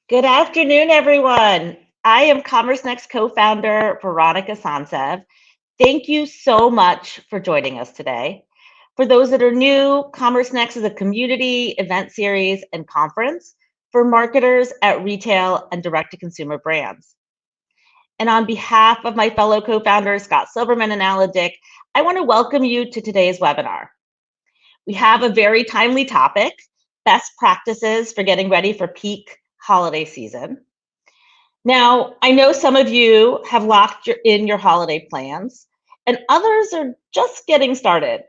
Good afternoon, everyone. I am Commerce Next co-founder Veronica Sansev. Thank you so much for joining us today. For those that are new, Commerce Next is a community event series and conference for marketers at retail and direct-to-consumer brands. And on behalf of my fellow co-founders, Scott Silverman and Alan Dick, I want to welcome you to today's webinar. We have a very timely topic, best practices for getting ready for peak holiday season. Now, I know some of you have locked in your holiday plans, and others are just getting started.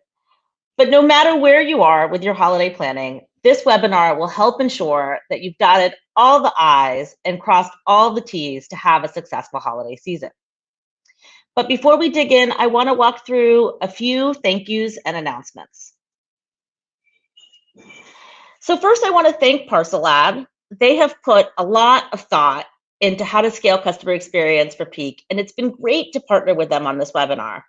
But no matter where you are with your holiday planning, this webinar will help ensure that you've dotted all the I's and crossed all the T's to have a successful holiday season. But before we dig in, I want to walk through a few thank yous and announcements. So first, I want to thank Parcel Lab. They have put a lot of thought into how to scale customer experience for peak, and it's been great to partner with them on this webinar.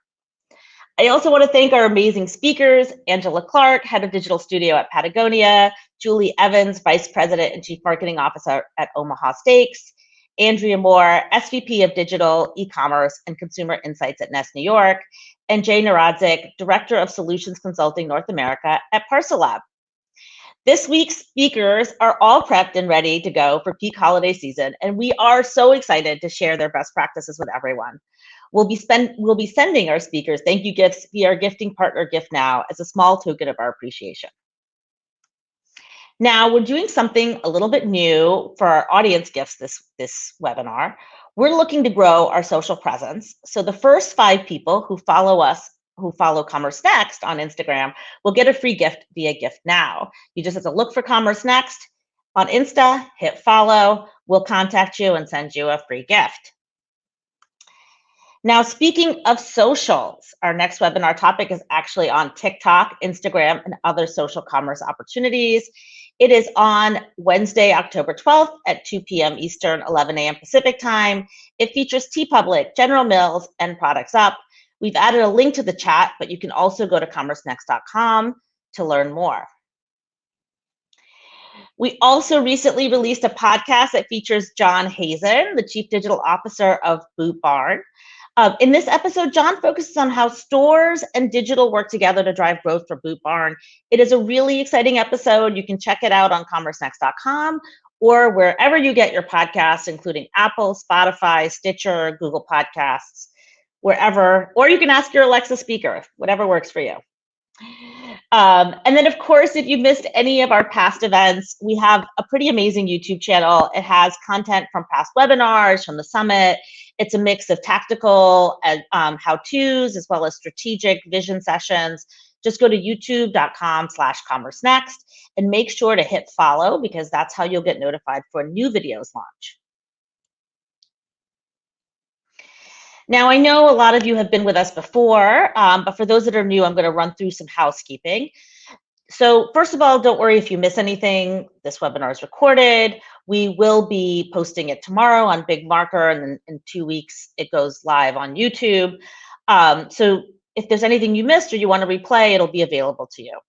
I also want to thank our amazing speakers, Angela Clark, Head of Digital Studio at Patagonia, Julie Evans, Vice President and Chief Marketing Officer at Omaha Steaks, Andrea Moore, SVP of Digital, E-commerce, and Consumer Insights at Nest New York, and Jay Naradzik, Director of Solutions Consulting North America at Parcel Lab. This week's speakers are all prepped and ready to go for peak holiday season, and we are so excited to share their best practices with everyone. We'll be sending our speakers thank you gifts via our gifting partner Gift Now as a small token of our appreciation. Now, we're doing something a little bit new for our audience gifts this webinar. We're looking to grow our social presence. So the first 5 people who follow Commerce Next on Instagram will get a free gift via Gift Now. You just have to look for Commerce Next on Insta, hit follow, we'll contact you and send you a free gift. Now, speaking of socials, our next webinar topic is actually on TikTok, Instagram, and other social commerce opportunities. It is on Wednesday, October 12th at 2 p.m. Eastern, 11 a.m. Pacific time. It features TeePublic, General Mills, and Products Up. We've added a link to the chat, but you can also go to commercenext.com to learn more. We also recently released a podcast that features John Hazen, the Chief Digital Officer of Boot Barn. In this episode, John focuses on how stores and digital work together to drive growth for Boot Barn. It is a really exciting episode. You can check it out on commercenext.com or wherever you get your podcasts, including Apple, Spotify, Stitcher, Google Podcasts, wherever, or you can ask your Alexa speaker, whatever works for you. And then, of course, if you missed any of our past events, we have a pretty amazing YouTube channel. It has content from past webinars, from the summit. It's a mix of tactical and how-tos as well as strategic vision sessions. Just go to youtube.com/commercenext and make sure to hit follow because that's how you'll get notified for new videos launch. Now, I know a lot of you have been with us before, but for those that are new, I'm going to run through some housekeeping. So first of all, don't worry if you miss anything. This webinar is recorded. We will be posting it tomorrow on Big Marker, and then in 2 weeks, it goes live on YouTube. So if there's anything you missed or you want to replay, it'll be available to you.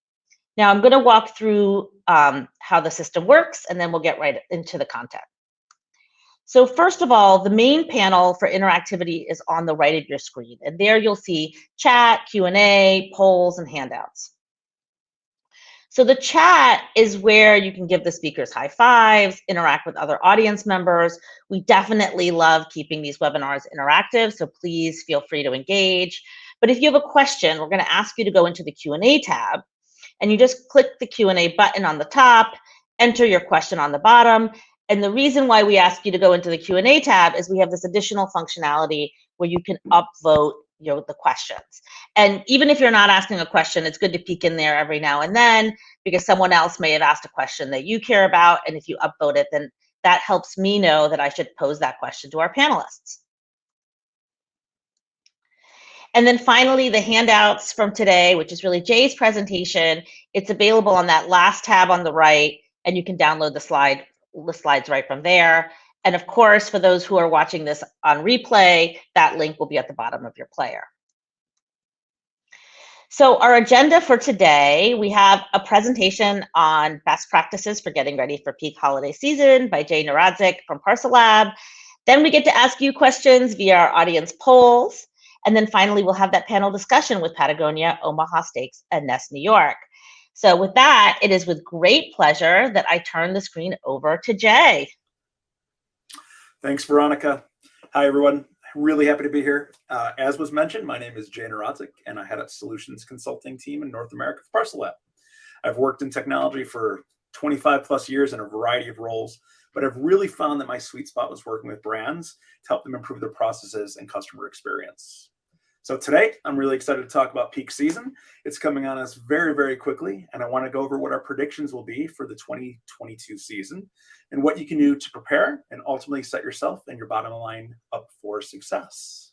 Now, I'm going to walk through how the system works, and then we'll get right into the content. So first of all, the main panel for interactivity is on the right of your screen, and there you'll see chat, Q&A, polls, and handouts. So the chat is where you can give the speakers high fives, interact with other audience members. We definitely love keeping these webinars interactive, so please feel free to engage. But if you have a question, we're going to ask you to go into the Q&A tab, and you just click the Q&A button on the top, enter your question on the bottom. And the reason why we ask you to go into the Q&A tab is we have this additional functionality where you can upvote the questions. And even if you're not asking a question, it's good to peek in there every now and then because someone else may have asked a question that you care about. And if you upvote it, then that helps me know that I should pose that question to our panelists. And then finally, the handouts from today, which is really Jay's presentation. It's available on that last tab on the right, and you can download the slides right from there. And of course, for those who are watching this on replay, that link will be at the bottom of your player. So our agenda for today, we have a presentation on best practices for getting ready for peak holiday season by Jay Naradzik from Parcel Lab. Then we get to ask you questions via our audience polls. And then finally, we'll have that panel discussion with Patagonia, Omaha Steaks, and Nest New York. So with that, it is with great pleasure that I turn the screen over to Jay. Thanks, Veronica. Hi, everyone. Really happy to be here. As was mentioned, my name is Jay Naradzik, and I head up Solutions Consulting Team in North America for Parcel Lab. I've worked in technology for 25 plus years in a variety of roles, but I've really found that my sweet spot was working with brands to help them improve their processes and customer experience. So today, I'm really excited to talk about peak season. It's coming on us very, very quickly, and I want to go over what our predictions will be for the 2022 season and what you can do to prepare and ultimately set yourself and your bottom line up for success.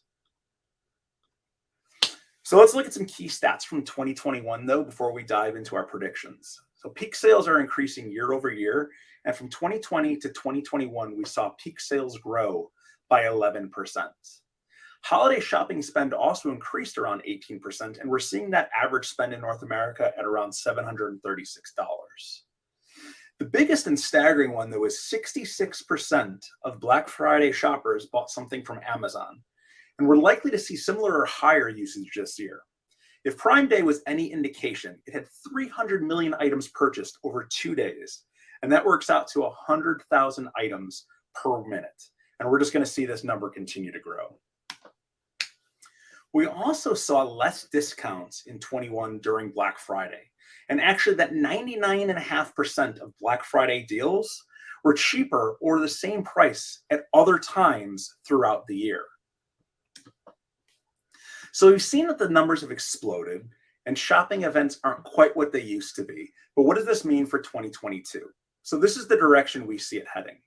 So let's look at some key stats from 2021, though, before we dive into our predictions. So peak sales are increasing year over year, and from 2020 to 2021, we saw peak sales grow by 11%. Holiday shopping spend also increased around 18%, and we're seeing that average spend in North America at around $736. The biggest and staggering one, though, is 66% of Black Friday shoppers bought something from Amazon, and we're likely to see similar or higher usage this year. If Prime Day was any indication, it had 300 million items purchased over 2 days, and that works out to 100,000 items per minute, and we're just going to see this number continue to grow. We also saw less discounts in 21 during Black Friday. And actually that 99.5% of Black Friday deals were cheaper or the same price at other times throughout the year. So we've seen that the numbers have exploded and shopping events aren't quite what they used to be. But what does this mean for 2022? So this is the direction we see it heading.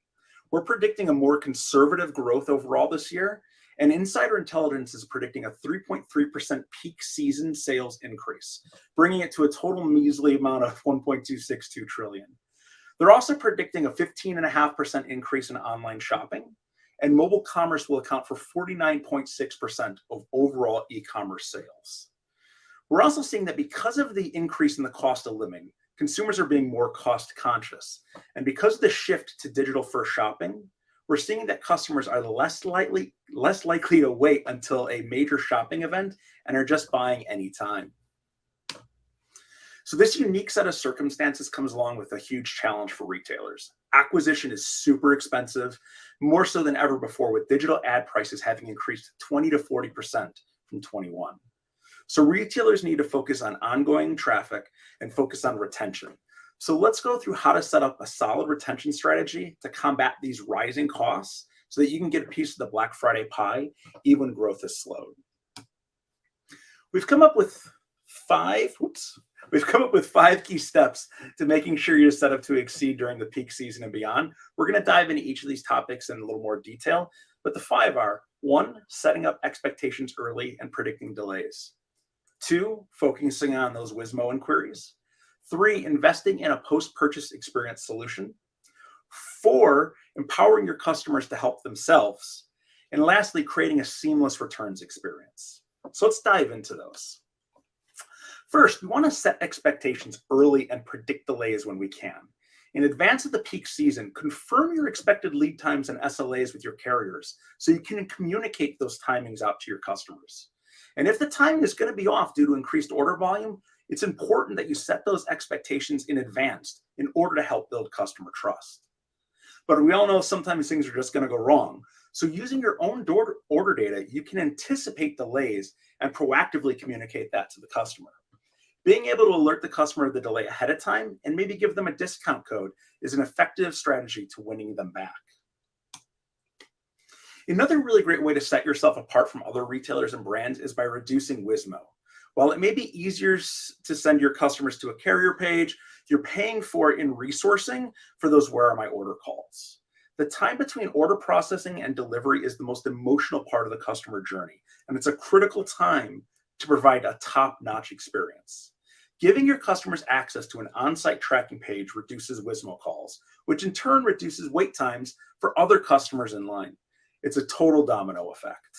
We're predicting a more conservative growth overall this year. And Insider Intelligence is predicting a 3.3% peak season sales increase, bringing it to a total measly amount of 1.262 trillion. They're also predicting a 15.5% increase in online shopping, and mobile commerce will account for 49.6% of overall e-commerce sales. We're also seeing that because of the increase in the cost of living, consumers are being more cost conscious. And because of the shift to digital first shopping, we're seeing that customers are less likely to wait until a major shopping event and are just buying anytime. So this unique set of circumstances comes along with a huge challenge for retailers. Acquisition is super expensive, more so than ever before, with digital ad prices having increased 20 to 40% from 21. So retailers need to focus on ongoing traffic and focus on retention. So let's go through how to set up a solid retention strategy to combat these rising costs so that you can get a piece of the Black Friday pie even when growth is slowed. We've come up with five key steps to making sure you're set up to exceed during the peak season and beyond. We're going to dive into each of these topics in a little more detail, but the five are: 1, setting up expectations early and predicting delays. 2, focusing on those WISMO inquiries. 3, investing in a post-purchase experience solution. 4, empowering your customers to help themselves. And lastly, creating a seamless returns experience. So let's dive into those. First, we want to set expectations early and predict delays when we can. In advance of the peak season, confirm your expected lead times and SLAs with your carriers so you can communicate those timings out to your customers. And if the timing is going to be off due to increased order volume, it's important that you set those expectations in advance in order to help build customer trust. But we all know sometimes things are just going to go wrong. So using your own order data, you can anticipate delays and proactively communicate that to the customer. Being able to alert the customer of the delay ahead of time and maybe give them a discount code is an effective strategy to winning them back. Another really great way to set yourself apart from other retailers and brands is by reducing WISMO. While it may be easier to send your customers to a carrier page, you're paying for it in resourcing for those where are my order calls. The time between order processing and delivery is the most emotional part of the customer journey, and it's a critical time to provide a top-notch experience. Giving your customers access to an on-site tracking page reduces WISMO calls, which in turn reduces wait times for other customers in line. It's a total domino effect.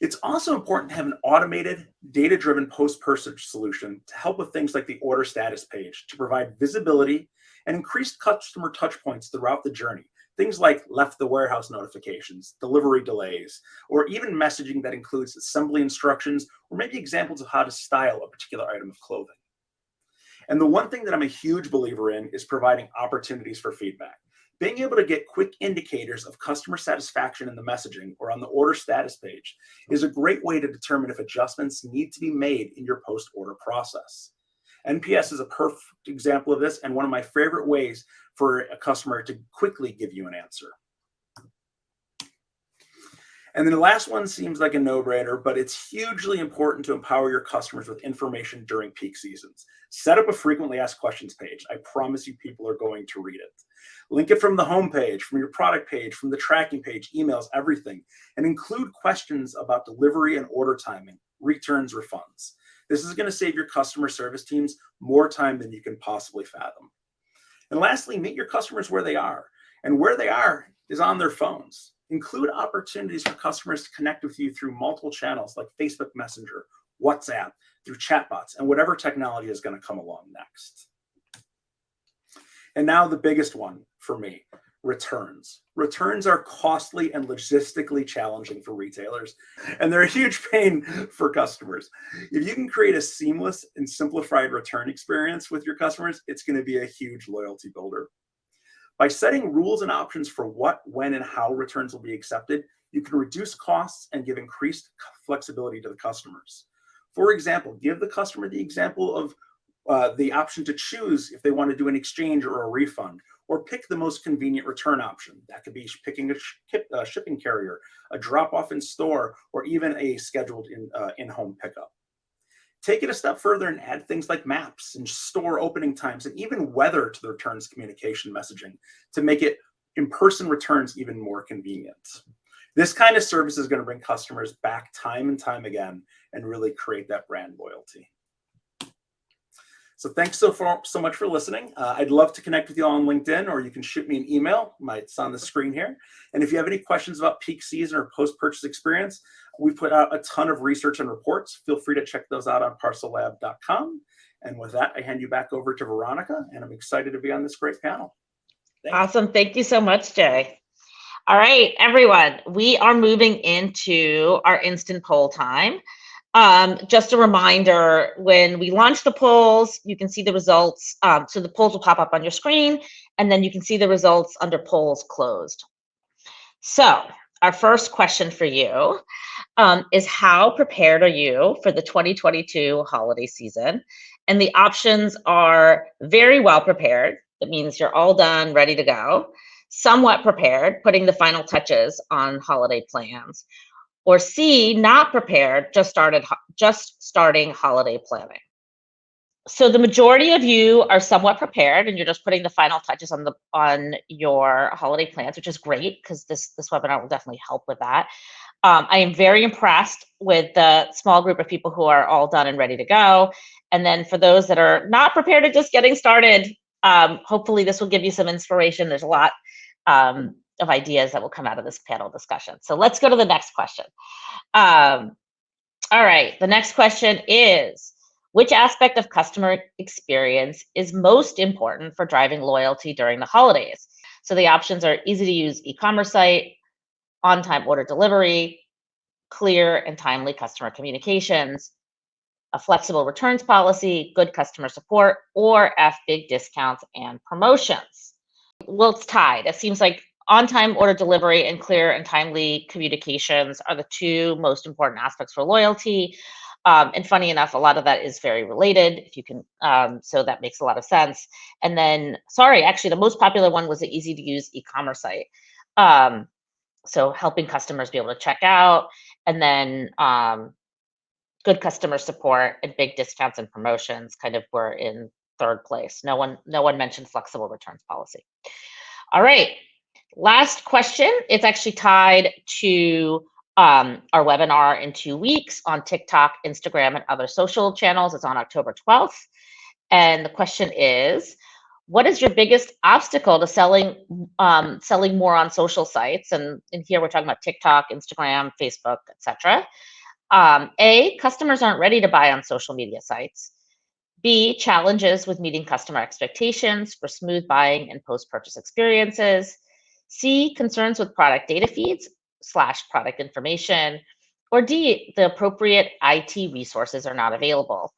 It's also important to have an automated, data-driven post-purchase solution to help with things like the order status page to provide visibility and increased customer touch points throughout the journey. Things like left the warehouse notifications, delivery delays, or even messaging that includes assembly instructions or maybe examples of how to style a particular item of clothing. And the one thing that I'm a huge believer in is providing opportunities for feedback. Being able to get quick indicators of customer satisfaction in the messaging or on the order status page is a great way to determine if adjustments need to be made in your post-order process. NPS is a perfect example of this and one of my favorite ways for a customer to quickly give you an answer. And then the last one seems like a no-brainer, but it's hugely important to empower your customers with information during peak seasons. Set up a frequently asked questions page. I promise you people are going to read it. Link it from the home page, from your product page, from the tracking page, emails, everything, and include questions about delivery and order timing, returns, refunds. This is going to save your customer service teams more time than you can possibly fathom. And lastly, meet your customers where they are. And where they are is on their phones. Include opportunities for customers to connect with you through multiple channels like Facebook Messenger, WhatsApp, through chatbots, and whatever technology is going to come along next. And now the biggest one for me, returns. Returns are costly and logistically challenging for retailers, and they're a huge pain for customers. If you can create a seamless and simplified return experience with your customers, it's going to be a huge loyalty builder. By setting rules and options for what, when, and how returns will be accepted, you can reduce costs and give increased flexibility to the customers. For example, give the customer the example of the option to choose if they want to do an exchange or a refund, or pick the most convenient return option. That could be picking a shipping carrier, a drop-off in store, or even a scheduled in-home pickup. Take it a step further and add things like maps and store opening times and even weather to the returns communication messaging to make it in-person returns even more convenient. This kind of service is going to bring customers back time and time again and really create that brand loyalty. So thanks so much for listening. I'd love to connect with you on LinkedIn, or you can shoot me an email. It's on the screen here. And if you have any questions about peak season or post-purchase experience, we put out a ton of research and reports. Feel free to check those out on parcellab.com. And with that, I hand you back over to Veronica, and I'm excited to be on this great panel. Awesome. Thank you so much, Jay. All right, everyone, we are moving into our instant poll time. Just a reminder, when we launch the polls, you can see the results. So the polls will pop up on your screen, and then you can see the results under polls closed. So our first question for you is, how prepared are you for the 2022 holiday season? And the options are very well prepared. That means you're all done, ready to go. Somewhat prepared, putting the final touches on holiday plans. Or C, not prepared, just starting holiday planning. So the majority of you are somewhat prepared, and you're just putting the final touches on your holiday plans, which is great because this webinar will definitely help with that. I am very impressed with the small group of people who are all done and ready to go. And then for those that are not prepared and just getting started, hopefully this will give you some inspiration. There's a lot of ideas that will come out of this panel discussion. So let's go to the next question. All right, the next question is, which aspect of customer experience is most important for driving loyalty during the holidays? So the options are easy to use e-commerce site, on-time order delivery, clear and timely customer communications, a flexible returns policy, good customer support, or F, big discounts and promotions. Well, it's tied. It seems like on-time order delivery and clear and timely communications are the two most important aspects for loyalty. And funny enough, a lot of that is very related, if you can, so that makes a lot of sense. And then, actually, the most popular one was the easy to use e-commerce site. So helping customers be able to check out, and then good customer support and big discounts and promotions kind of were in third place. No one mentioned flexible returns policy. All right, last question. It's actually tied to our webinar in 2 weeks on TikTok, Instagram, and other social channels. It's on October 12th. And the question is, What is your biggest obstacle to selling more on social sites? And in here we're talking about TikTok, Instagram, Facebook, etc. A, customers aren't ready to buy on social media sites. B, challenges with meeting customer expectations for smooth buying and post-purchase experiences. C, concerns with product data feeds / product information. Or D, the appropriate IT resources are not available.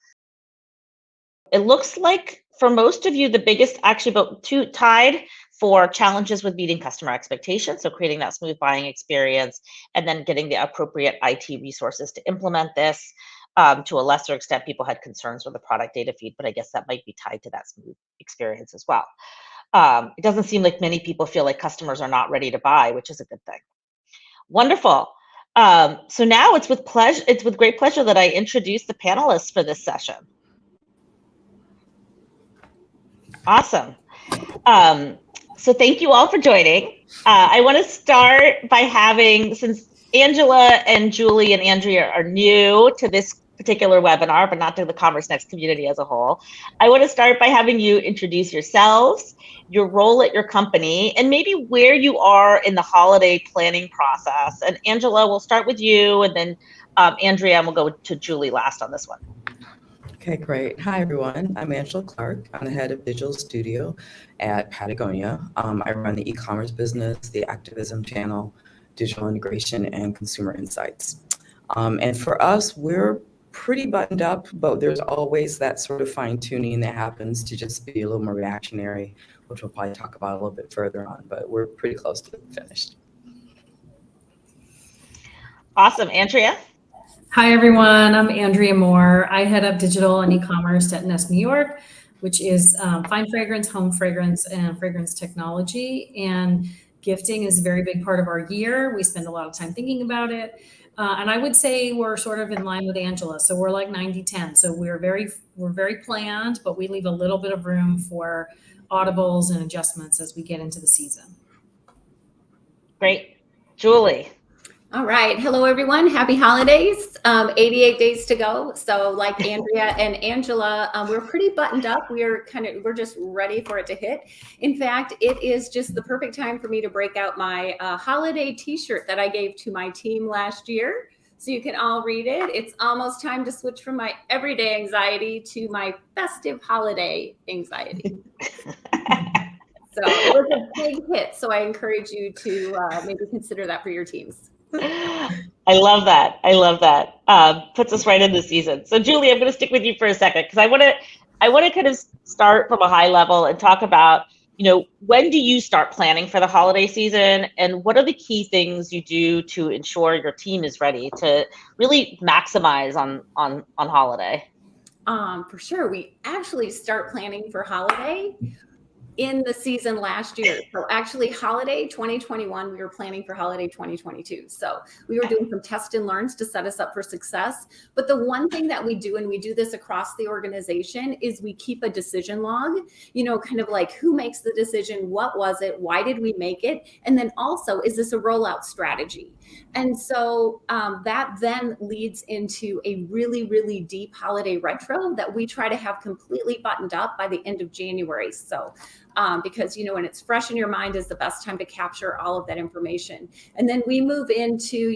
It looks like for most of you, the biggest actually about two tied for challenges with meeting customer expectations. So creating that smooth buying experience and then getting the appropriate IT resources to implement this. To a lesser extent, people had concerns with the product data feed, but I guess that might be tied to that smooth experience as well. It doesn't seem like many people feel like customers are not ready to buy, which is a good thing. Wonderful. So now it's with pleasure. It's with great pleasure that I introduce the panelists for this session. Awesome. So thank you all for joining. I want to start by having, since Angela and Julie and Andrea are new to this particular webinar, but not to the Commerce Next community as a whole, I want to start by having you introduce yourselves, your role at your company, and maybe where you are in the holiday planning process. And Angela, we'll start with you, and then Andrea, and we'll go to Julie last on this one. Okay, great. Hi, everyone. I'm Angela Clark. I'm the head of Digital Studio at Patagonia. I run the e-commerce business, the activism channel, digital integration, and consumer insights. And for us, we're pretty buttoned up, but there's always that sort of fine tuning that happens to just be a little more reactionary, which we'll probably talk about a little bit further on, but we're pretty close to finished. Awesome. Andrea? Hi, everyone. I'm Andrea Moore. I head up digital and e-commerce at Nest New York, which is fine fragrance, home fragrance, and fragrance technology. And gifting is a very big part of our year. We spend a lot of time thinking about it. And I would say we're sort of in line with Angela. So we're like 90-10. So we're very planned, but we leave a little bit of room for audibles and adjustments as we get into the season. Great. Julie? All right. Hello, everyone. Happy holidays. 88 days to go. So like Andrea and Angela, we're pretty buttoned up. We're just ready for it to hit. In fact, it is just the perfect time for me to break out my holiday t-shirt that I gave to my team last year. So you can all read it. It's almost time to switch from my everyday anxiety to my festive holiday anxiety. So it was a big hit. So I encourage you to maybe consider that for your teams. I love that. I love that. Puts us right in the season. So Julie, I'm going to stick with you for a second because I want to kind of start from a high level and talk about, when do you start planning for the holiday season, and what are the key things you do to ensure your team is ready to really maximize on holiday? For sure. We actually start planning for holiday in the season last year. So actually holiday 2021, we were planning for holiday 2022. So we were doing some test and learns to set us up for success. But the one thing that we do, and we do this across the organization, is we keep a decision log, kind of like who makes the decision, what was it, why did we make it? And then also, is this a rollout strategy? And so that then leads into a really, really deep holiday retro that we try to have completely buttoned up by the end of January. So because, when it's fresh in your mind is the best time to capture all of that information. And then we move into,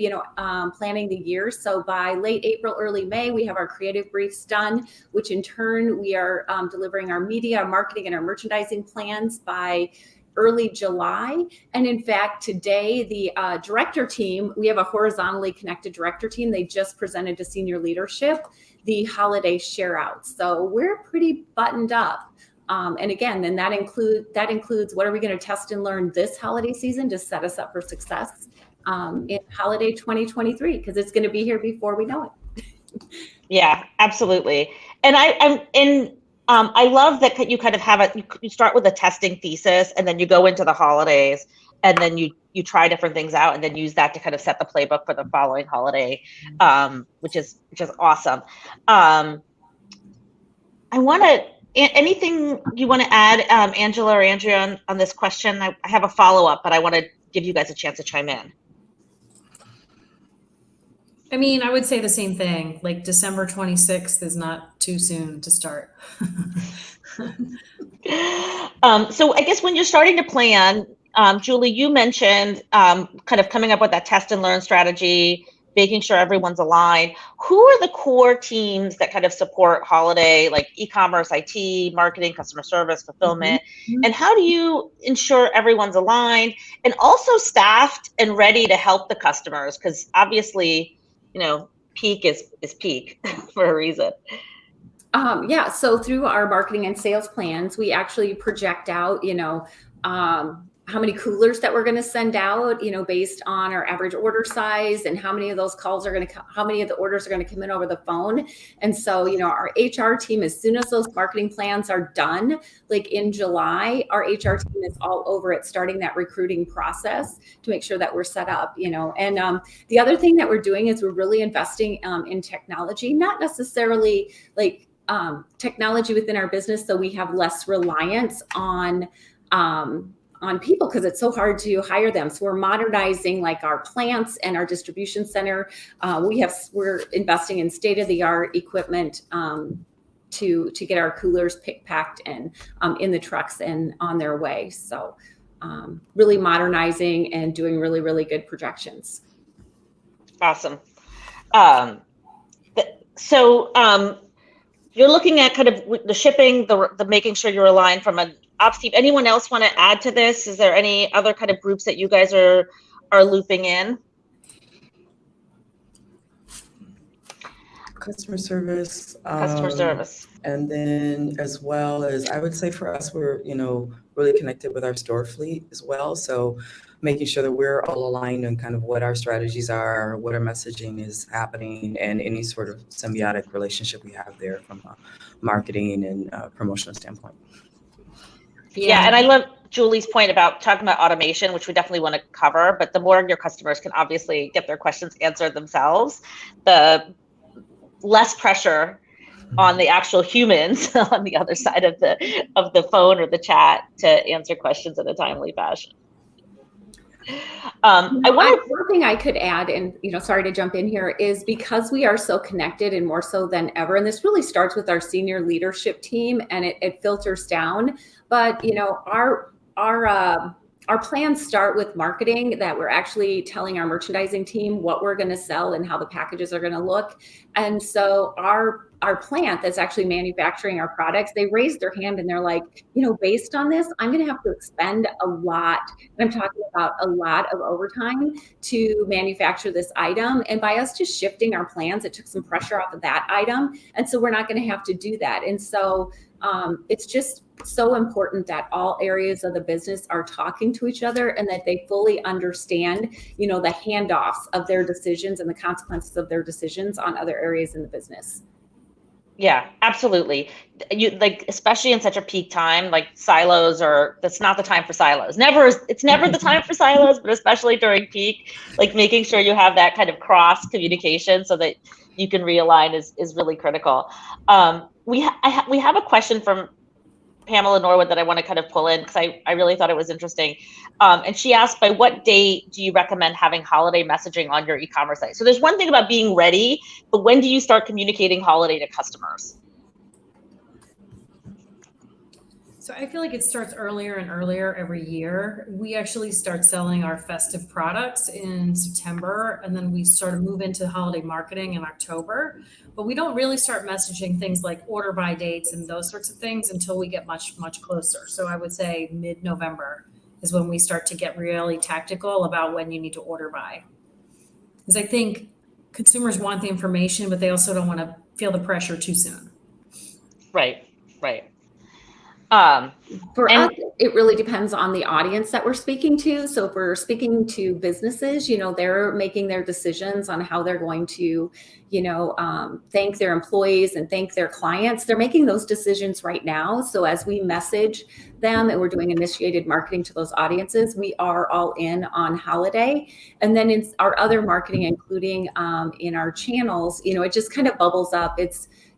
planning the year. So by late April, early May, we have our creative briefs done, which in turn, we are delivering our media, our marketing, and our merchandising plans by early July. And in fact, today, the director team, we have a horizontally connected director team. They just presented to senior leadership the holiday share out. So we're pretty buttoned up. And again, then that includes what are we going to test and learn this holiday season to set us up for success in holiday 2023, because it's going to be here before we know it. Yeah, absolutely. And I love that you kind of have you start with a testing thesis, and then you go into the holidays, and then you try different things out, and then use that to kind of set the playbook for the following holiday, which is awesome. I want to. Anything you want to add, Angela or Andrea, on this question? I have a follow-up, but I want to give you guys a chance to chime in. I mean, I would say the same thing. Like December 26th is not too soon to start. So I guess when you're starting to plan, Julie, you mentioned kind of coming up with that test and learn strategy, making sure everyone's aligned. Who are the core teams that kind of support holiday, like e-commerce, IT, marketing, customer service, fulfillment? Mhm. And how do you ensure everyone's aligned and also staffed and ready to help the customers? Because obviously, peak is peak for a reason. Yeah, so through our marketing and sales plans, we actually project out, how many coolers that we're going to send out, based on our average order size and how many of those calls are going to, how many of the orders are going to come in over the phone. And so, our HR team, as soon as those marketing plans are done, like in July, our HR team is all over it, starting that recruiting process to make sure that we're set up, and the other thing that we're doing is we're really investing in technology, not necessarily like technology within our business, so we have less reliance on people because it's so hard to hire them. So we're modernizing like our plants and our distribution center. We're investing in state-of-the-art equipment to get our coolers packed and in the trucks and on their way. So really modernizing and doing really, really good projections. Awesome. So you're looking at kind of the shipping, the making sure you're aligned from an ops team. Anyone else want to add to this? Is there any other kind of groups that you guys are looping in? Customer service. Customer service. And then as well as, I would say for us, we're, really connected with our store fleet as well. So making sure that we're all aligned on kind of what our strategies are, what our messaging is happening, and any sort of symbiotic relationship we have there from a marketing and promotional standpoint. Yeah, and I love Julie's point about talking about automation, which we definitely want to cover, but the more your customers can obviously get their questions answered themselves, the less pressure on the actual humans on the other side of the phone or the chat to answer questions in a timely fashion. One thing I could add, and sorry to jump in here, is because we are so connected and more so than ever, and this really starts with our senior leadership team and it filters down. But our plans start with marketing, that we're actually telling our merchandising team what we're going to sell and how the packages are going to look. And so our plant that's actually manufacturing our products, they raise their hand and they're like, based on this, I'm going to have to expend a lot. And I'm talking about a lot of overtime to manufacture this item. And by us just shifting our plans, it took some pressure off of that item. And so we're not going to have to do that. And so it's just so important that all areas of the business are talking to each other and that they fully understand, the handoffs of their decisions and the consequences of their decisions on other areas in the business. Yeah, absolutely. Especially in such a peak time, like silos that's not the time for silos. It's never the time for silos, but especially during peak, like making sure you have that kind of cross communication so that you can realign is really critical. We have a question from Pamela Norwood that I want to kind of pull in because I really thought it was interesting. And she asked, by what date do you recommend having holiday messaging on your e-commerce site? So there's one thing about being ready, but when do you start communicating holiday to customers? So I feel like it starts earlier and earlier every year. We actually start selling our festive products in September, and then we sort of move into holiday marketing in October. But we don't really start messaging things like order by dates and those sorts of things until we get much, much closer. So I would say mid-November is when we start to get really tactical about when you need to order by. Because I think consumers want the information, but they also don't want to feel the pressure too soon. Right. For us, it really depends on the audience that we're speaking to. So if we're speaking to businesses, they're making their decisions on how they're going to, thank their employees and thank their clients. They're making those decisions right now. So as we message them and we're doing initiated marketing to those audiences, we are all in on holiday. And then in our other marketing, including in our channels, it just kind of bubbles up.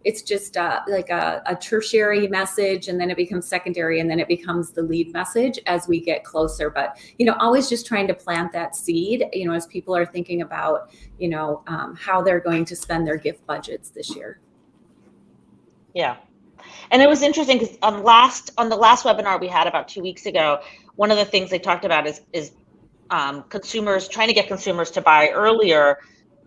It's just like a tertiary message, and then it becomes secondary, and then it becomes the lead message as we get closer. But, always just trying to plant that seed, as people are thinking about, how they're going to spend their gift budgets this year. Yeah. And it was interesting because on the last webinar we had about 2 weeks ago, one of the things they talked about is consumers trying to get consumers to buy earlier,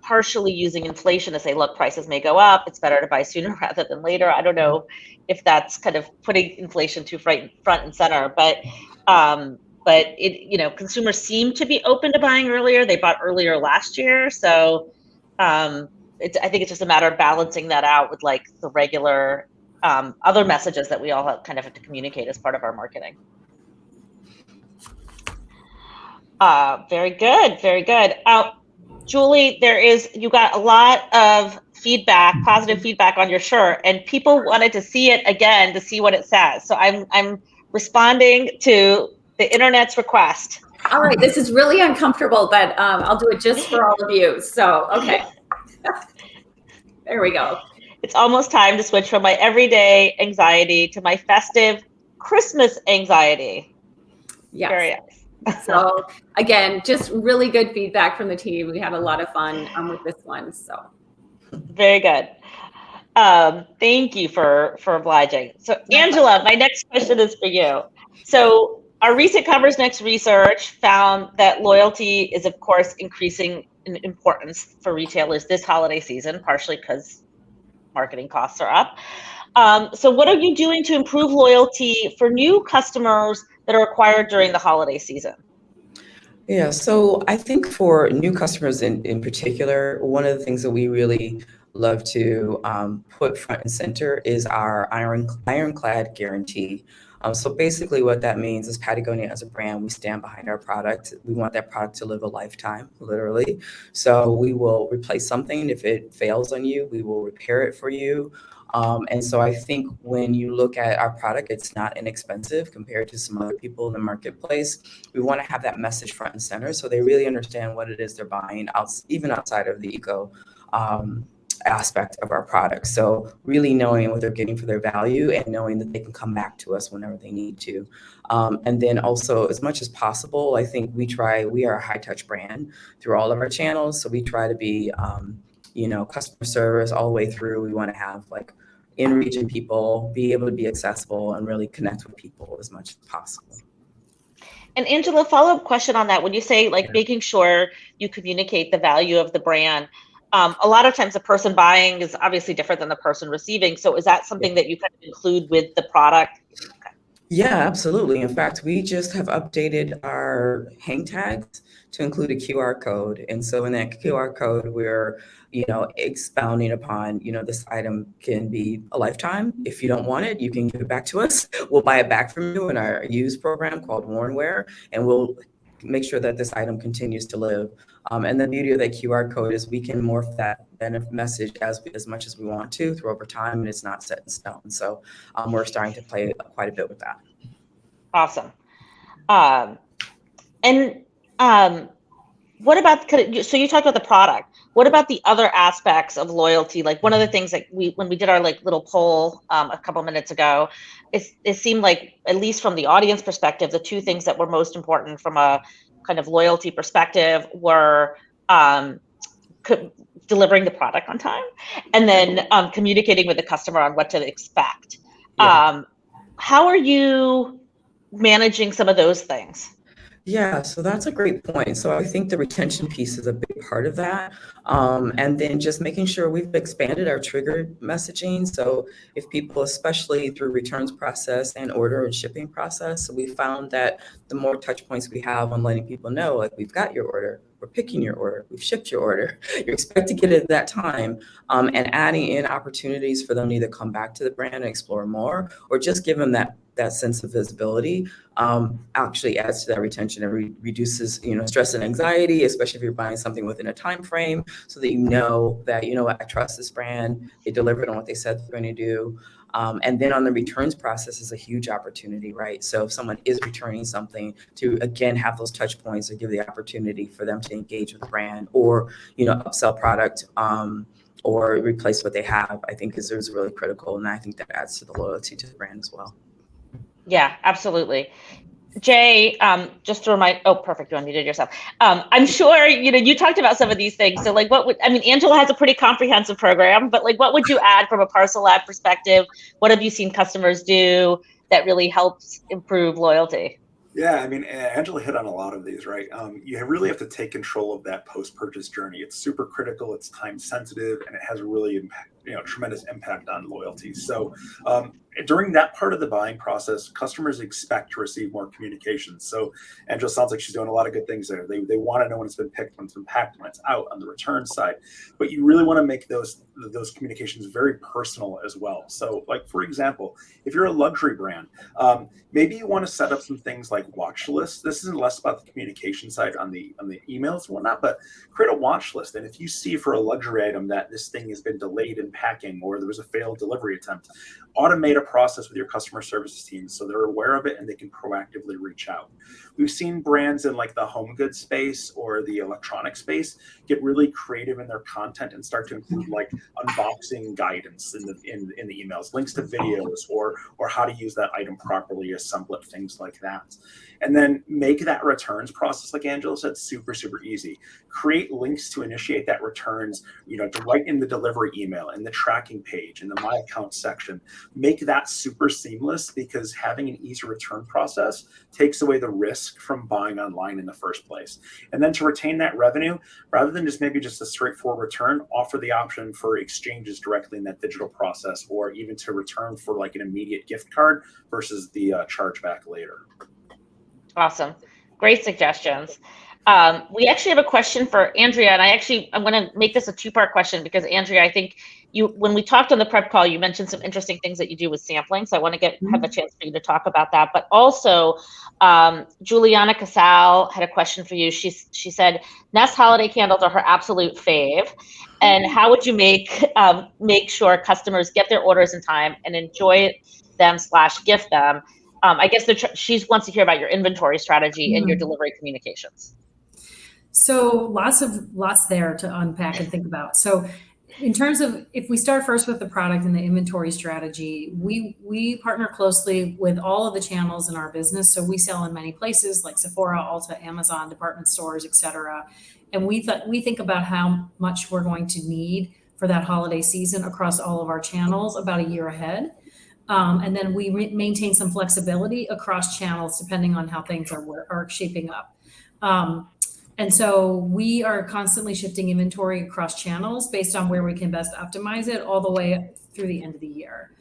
partially using inflation to say, look, prices may go up. It's better to buy sooner rather than later. I don't know if that's kind of putting inflation too front and center, but it, consumers seem to be open to buying earlier. They bought earlier last year, so I think it's just a matter of balancing that out with like the regular other messages that we all kind of have to communicate as part of our marketing. Very good, very good. Julie, you got a lot of feedback, positive feedback on your shirt, and people wanted to see it again to see what it says. So I'm responding to the internet's request. All right, this is really uncomfortable, but I'll do it just for all of you. So, okay. There we go. It's almost time to switch from my everyday anxiety to my festive Christmas anxiety. Yes. Very nice. So again, just really good feedback from the team. We had a lot of fun with this one. So very good. Thank you for obliging. So Angela, my next question is for you. So our recent Commerce Next research found that loyalty is, of course, increasing in importance for retailers this holiday season, partially because marketing costs are up. So what are you doing to improve loyalty for new customers that are acquired during the holiday season? Yeah, so I think for new customers in particular, one of the things that we really love to put front and center is our ironclad guarantee. So basically what that means is Patagonia as a brand, we stand behind our product. We want that product to live a lifetime, literally. So we will replace something. If it fails on you, we will repair it for you. And so I think when you look at our product, it's not inexpensive compared to some other people in the marketplace. We want to have that message front and center so they really understand what it is they're buying, even outside of the eco aspect of our product. So really knowing what they're getting for their value and knowing that they can come back to us whenever they need to. And then also, as much as possible, I think we are a high touch brand through all of our channels. So we try to be, customer service all the way through. We want to have like in-region people be able to be accessible and really connect with people as much as possible. And Angela, follow-up question on that. When you say like making sure you communicate the value of the brand, a lot of times the person buying is obviously different than the person receiving. So is that something that you kind of include with the product? Okay. Yeah, absolutely. In fact, we just have updated our hang tags to include a QR code. And so in that QR code, we're, expounding upon, this item can be a lifetime. If you don't want it, you can give it back to us. We'll buy it back from you in our used program called Wornwear, and we'll make sure that this item continues to live. And the beauty of that QR code is we can morph that message as much as we want to through over time, and it's not set in stone. So we're starting to play quite a bit with that. Awesome. What about, so you talked about the product. What about the other aspects of loyalty? Like one of the things that when we did our like little poll a couple minutes ago, it seemed like, at least from the audience perspective, the two things that were most important from a kind of loyalty perspective were delivering the product on time and then communicating with the customer on what to expect. Yeah. How are you managing some of those things? Yeah, so that's a great point. So I think the retention piece is a big part of that. And then just making sure we've expanded our trigger messaging. So if people, especially through returns process and order and shipping process, so we found that the more touch points we have on letting people know, like, we've got your order, we're picking your order, we've shipped your order, you expect to get it at that time, and adding in opportunities for them to either come back to the brand and explore more, or just give them that sense of visibility, actually adds to that retention and reduces, stress and anxiety, especially if you're buying something within a time frame, so that that, I trust this brand, they delivered on what they said they're going to do. And then on the returns process is a huge opportunity, right? So if someone is returning something, to again have those touch points or give the opportunity for them to engage with the brand, or upsell product, or replace what they have, I think is really critical, and I think that adds to the loyalty to the brand as well. Yeah, absolutely. Jay, just to remind, oh, perfect, you unmuted yourself. I'm sure, you talked about some of these things. So like Angela has a pretty comprehensive program, but like, what would you add from a parcel lab perspective? What have you seen customers do that really helps improve loyalty? Yeah, I mean, Angela hit on a lot of these, right? You really have to take control of that post-purchase journey. It's super critical, it's time sensitive, and it has a really tremendous impact on loyalty. So during that part of the buying process, customers expect to receive more communications. So Angela sounds like she's doing a lot of good things there. They want to know when it's been picked, when it's been packed, when it's out on the return side. But you really want to make those communications very personal as well. So like, for example, if you're a luxury brand, maybe you want to set up some things like watch lists. This isn't less about the communication side on the emails and whatnot, but create a watch list. And if you see for a luxury item that this thing has been delayed in packing or there was a failed delivery attempt, automate a process with your customer services team so they're aware of it and they can proactively reach out. We've seen brands in like the home goods space or the electronic space get really creative in their content and start to include like unboxing guidance in the emails, links to videos or how to use that item properly, assemble it, things like that. And then make that returns process, like Angela said, super, super easy. Create links to initiate that returns, to write in the delivery email, in the tracking page, in the My Account section. Make that super seamless, because having an easy return process takes away the risk from buying online in the first place. And then to retain that revenue, rather than maybe just a straightforward return, offer the option for exchanges directly in that digital process, or even to return for like an immediate gift card versus the chargeback later. Awesome. Great suggestions. We actually have a question for Andrea, and I'm going to make this a two-part question because Andrea, I think when we talked on the prep call, you mentioned some interesting things that you do with sampling. So I want to have a chance for you to talk about that. But also, Juliana Casal had a question for you. She said, Nest holiday candles are her absolute fave. And how would you make sure customers get their orders in time and enjoy them / gift them? I guess she wants to hear about your inventory strategy and your delivery communications. So lots there to unpack and think about. So in terms of, if we start first with the product and the inventory strategy, we partner closely with all of the channels in our business. So we sell in many places like Sephora, Ulta, Amazon, department stores, etc. And we think about how much we're going to need for that holiday season across all of our channels about a year ahead. And then we maintain some flexibility across channels depending on how things are shaping up. And so we are constantly shifting inventory across channels based on where we can best optimize it all the way through the end of the year.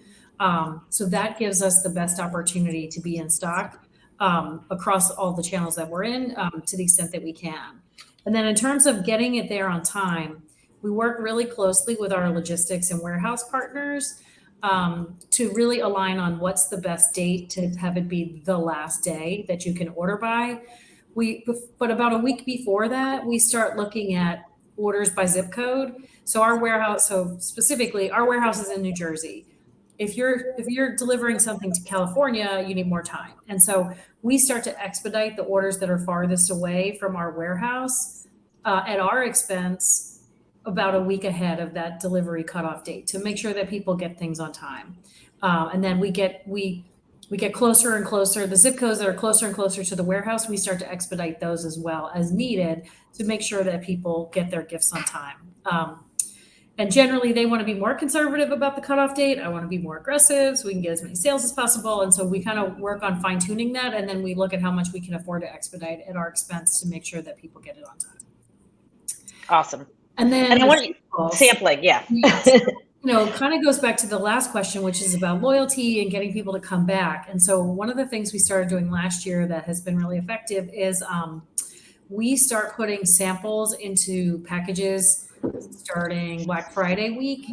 So that gives us the best opportunity to be in stock across all the channels that we're in to the extent that we can. And then in terms of getting it there on time, we work really closely with our logistics and warehouse partners to really align on what's the best date to have it be the last day that you can order by. But about a week before that, we start looking at orders by zip code. So specifically, our warehouse is in New Jersey. If you're delivering something to California, you need more time. And so we start to expedite the orders that are farthest away from our warehouse at our expense about a week ahead of that delivery cutoff date to make sure that people get things on time. And then we get closer and closer. The zip codes that are closer and closer to the warehouse, we start to expedite those as well as needed to make sure that people get their gifts on time. And generally, they want to be more conservative about the cutoff date. I want to be more aggressive so we can get as many sales as possible. And so we kind of work on fine tuning that. And then we look at how much we can afford to expedite at our expense to make sure that people get it on time. Awesome. And then I want sampling, yeah. Kind of goes back to the last question, which is about loyalty and getting people to come back. And so one of the things we started doing last year that has been really effective is we start putting samples into packages starting Black Friday week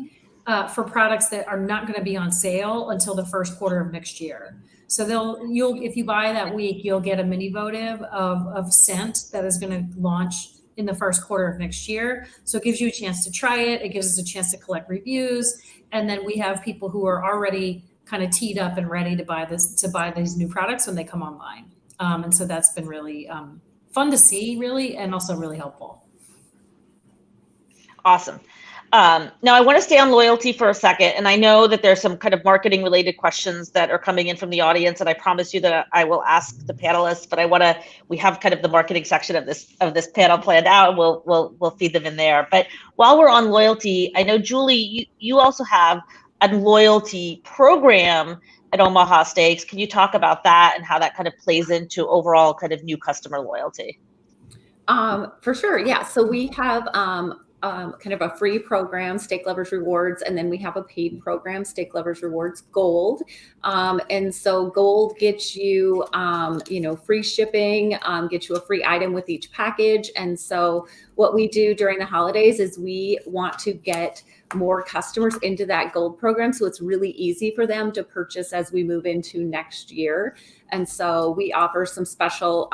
for products that are not going to be on sale until the first quarter of next year. So if you buy that week, you'll get a mini votive of scent that is going to launch in the first quarter of next year. So it gives you a chance to try it. It gives us a chance to collect reviews. And then we have people who are already kind of teed up and ready to buy these new products when they come online. And so that's been really fun to see, really, and also really helpful. Awesome. Now I want to stay on loyalty for a second, and I know that there's some kind of marketing related questions that are coming in from the audience, and I promise you that I will ask the panelists, but we have kind of the marketing section of this panel planned out, and we'll feed them in there. But while we're on loyalty, I know Julie, you also have a loyalty program at Omaha Steaks. Can you talk about that and how that kind of plays into overall kind of new customer loyalty? For sure, yeah. So we have kind of a free program, Steak Lovers Rewards, and then we have a paid program, Steak Lovers Rewards Gold. And so Gold gets you, free shipping, gets you a free item with each package. And so what we do during the holidays is we want to get more customers into that Gold program, so it's really easy for them to purchase as we move into next year. And so we offer some special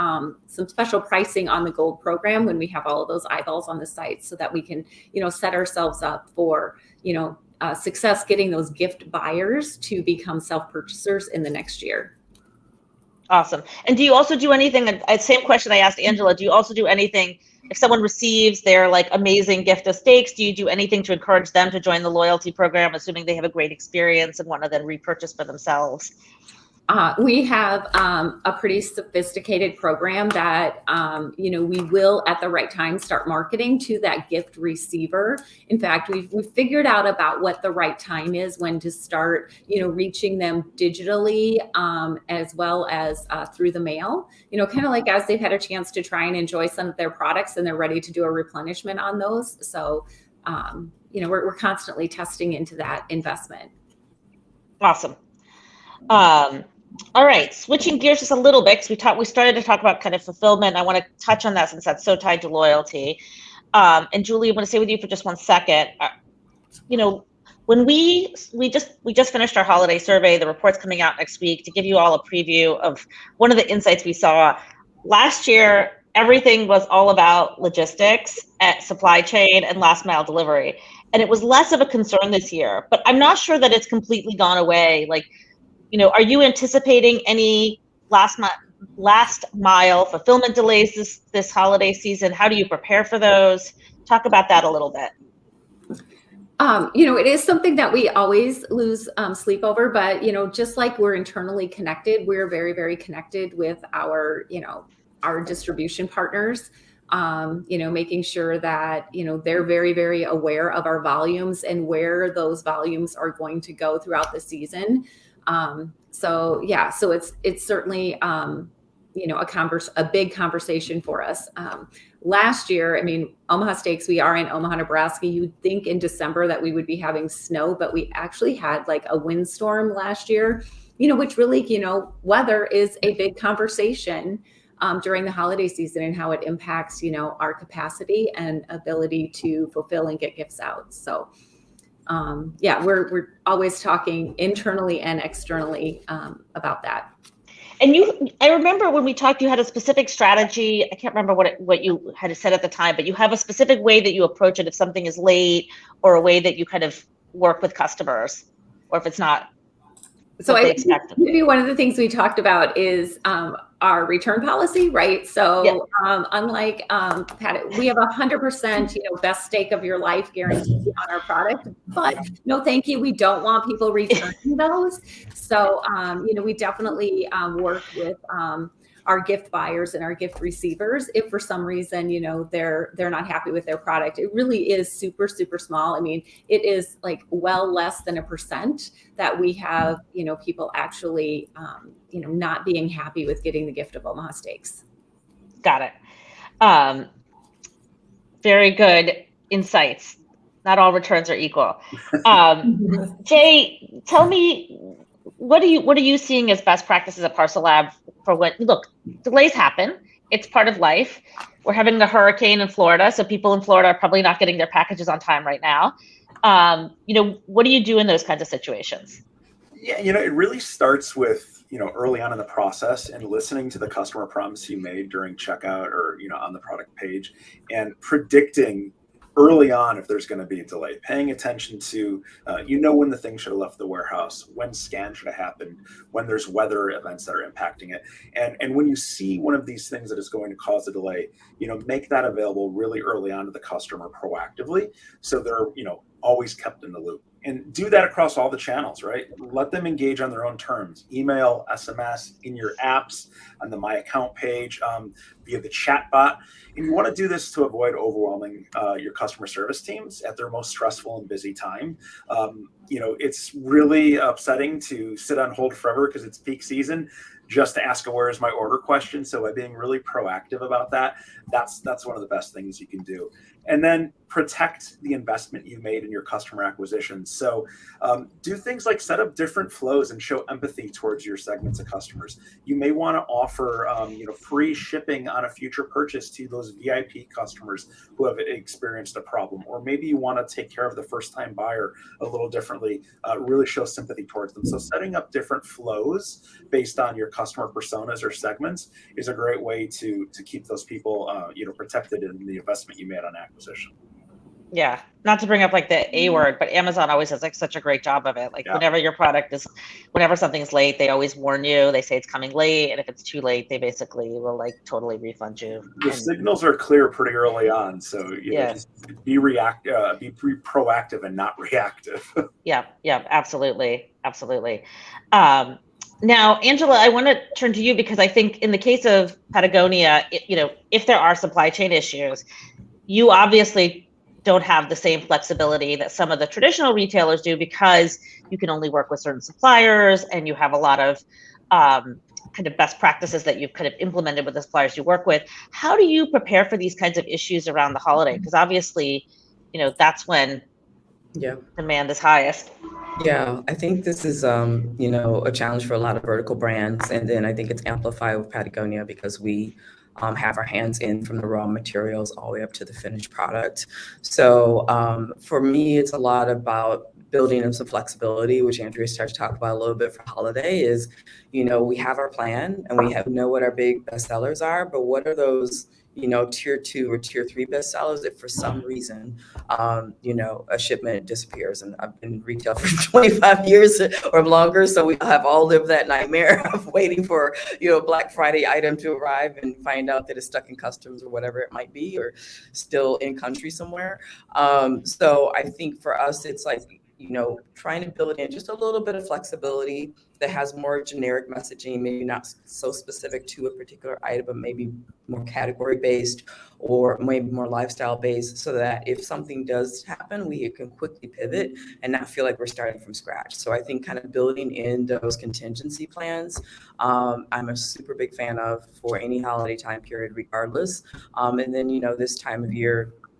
pricing on the Gold program when we have all of those eyeballs on the site, so that we can, set ourselves up for, success getting those gift buyers to become self-purchasers in the next year. Awesome. And do you also do anything, same question I asked Angela, do you also do anything if someone receives their like amazing gift of steaks, do you do anything to encourage them to join the loyalty program, assuming they have a great experience and want to then repurchase for themselves? We have a pretty sophisticated program that, we will at the right time start marketing to that gift receiver. In fact, we've figured out about what the right time is when to start, reaching them digitally, as well as through the mail, kind of like as they've had a chance to try and enjoy some of their products and they're ready to do a replenishment on those. So, we're constantly testing into that investment. Awesome. All right, switching gears just a little bit, because we started to talk about kind of fulfillment. I want to touch on that since that's so tied to loyalty. And Julie, I want to stay with you for just 1 second. When we just finished our holiday survey, the report's coming out next week. To give you all a preview of one of the insights we saw last year, everything was all about logistics, at supply chain, and last mile delivery. And it was less of a concern this year, but I'm not sure that it's completely gone away. Like, are you anticipating any last mile fulfillment delays this holiday season? How do you prepare for those? Talk about that a little bit. It is something that we always lose sleep over, but, just like we're internally connected, we're very, very connected with our distribution partners, making sure that, they're very, very aware of our volumes and where those volumes are going to go throughout the season. So it's certainly, a big conversation for us. Last year, Omaha Steaks, we are in Omaha, Nebraska. You'd think in December that we would be having snow, but we actually had like a windstorm last year, which really, weather is a big conversation during the holiday season and how it impacts, our capacity and ability to fulfill and get gifts out. So we're always talking internally and externally about that. And I remember when we talked, you had a specific strategy. I can't remember what you had said at the time, but you have a specific way that you approach it if something is late, or a way that you kind of work with customers, or if it's not. So I think maybe one of the things we talked about is our return policy, right? So yeah. Unlike we have 100%, best steak of your life guarantee on our product, but no, thank you. We don't want people returning those. So, we definitely work with our gift buyers and our gift receivers if for some reason, they're not happy with their product. It really is super, super small. It is like well less than 1% that we have, people actually, not being happy with getting the gift of Omaha Steaks. Got it. Very good insights. Not all returns are equal. Jay, tell me, what are you seeing as best practices at Parcel Lab for look, delays happen. It's part of life. We're having the hurricane in Florida, so people in Florida are probably not getting their packages on time right now. What do you do in those kinds of situations? Yeah, it really starts with, early on in the process and listening to the customer promise you made during checkout or, on the product page, and predicting early on if there's going to be a delay, paying attention to, when the thing should have left the warehouse, when scan should have happened, when there's weather events that are impacting it. And when you see one of these things that is going to cause a delay, make that available really early on to the customer proactively. So they're, always kept in the loop. And do that across all the channels, right? Let them engage on their own terms. Email, SMS, in your apps, on the My Account page, via the chat bot. And you want to do this to avoid overwhelming your customer service teams at their most stressful and busy time. It's really upsetting to sit on hold forever because it's peak season just to ask a "where's my order" question. So by being really proactive about that, that's one of the best things you can do. And then protect the investment you made in your customer acquisition. So do things like set up different flows and show empathy towards your segments of customers. You may want to offer free shipping on a future purchase to those VIP customers who have experienced a problem. Or maybe you want to take care of the first-time buyer a little differently, really show sympathy towards them. So setting up different flows based on your customer personas or segments is a great way to keep those people protected in the investment you made on acquisition. Yeah, not to bring up like the A word, but Amazon always does like such a great job of it. Like whenever something's late, they always warn you. They say it's coming late, and if it's too late, they basically will like totally refund you. The signals are clear pretty early on, so just be proactive and not reactive. Yeah, absolutely. Now, Angela, I want to turn to you because I think in the case of Patagonia, if there are supply chain issues, you obviously don't have the same flexibility that some of the traditional retailers do because you can only work with certain suppliers and you have a lot of kind of best practices that you've kind of implemented with the suppliers you work with. How do you prepare for these kinds of issues around the holiday? Because obviously, that's when demand is highest. Yeah, I think this is, a challenge for a lot of vertical brands. And then I think it's amplified with Patagonia because we have our hands in from the raw materials all the way up to the finished product. So for me, it's a lot about building in some flexibility, which Andrea started to talk about a little bit for holiday is, we have our plan and we know what our big bestsellers are, but what are those tier 2 or tier 3 bestsellers if for some reason, a shipment disappears. And I've been in retail for 25 years or longer. So we have all lived that nightmare of waiting for, Black Friday item to arrive and find out that it's stuck in customs or whatever it might be, or still in country somewhere. So I think for us, it's like, trying to build in just a little bit of flexibility that has more generic messaging, maybe not so specific to a particular item, but maybe more category based or maybe more lifestyle based, so that if something does happen, we can quickly pivot and not feel like we're starting from scratch. So I think kind of building in those contingency plans, I'm a super big fan of for any holiday time period, regardless. And then,